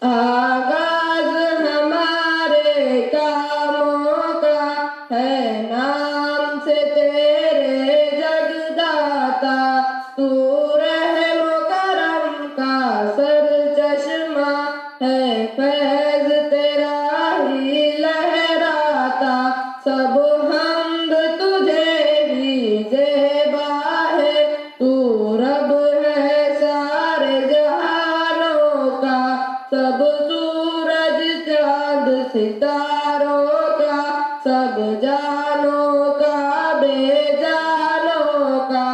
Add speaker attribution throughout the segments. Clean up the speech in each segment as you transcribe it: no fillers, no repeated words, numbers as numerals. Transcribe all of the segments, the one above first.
Speaker 1: آغاز ہمارے کاموں کا ہے نام سے تیرے جگداتا، تو رحم و کرم کا سر چشمہ ہے، فیض تیرا ہی لہراتا، سب حمد تجھے بھی زیبا ہے، تو رب ہے سارے جہانوں کا، سب سورج چاند ستاروں کا، سب جانوں کا بے جانوں کا،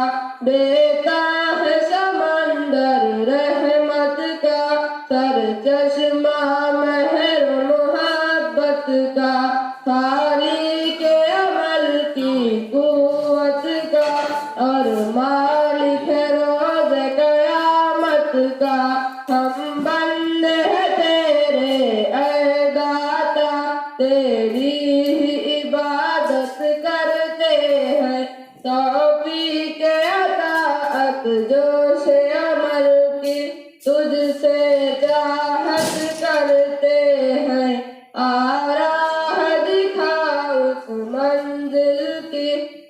Speaker 1: دیتا ہے سمندر رحمت کا، سر چشمہ مہر محبت کا، خالق عمل کی قوت کا، اور مالک ہے روز قیامت کا، ہم بندے ہیں تیرے اے داتا، تیری ہی عبادت کرتے ہیں، توفیق عطاعت جوش عمل کی تجھ سے چاہت کرتے ہیں، راہ دکھا اس منزل کی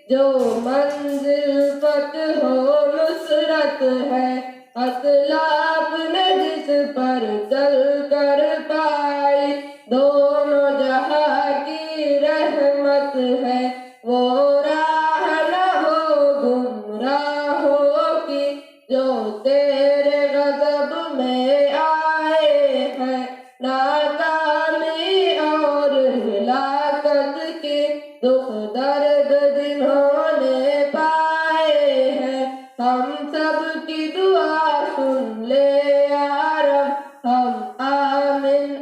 Speaker 1: جو منزل فتح و نصرت ہے، اسلاف نے جس پر چل کر پائی دونوں جہاں کی رحمت ہے، وہ راہ نہ ہو گمراہوں کی جو تیرے غضب میں آئے ہیں، ناکامی اور ہلاکت کی دکھ درد جنہوں نے پائے ہیں، ہم سب کی دعا سن لے یا رب، ہم آمین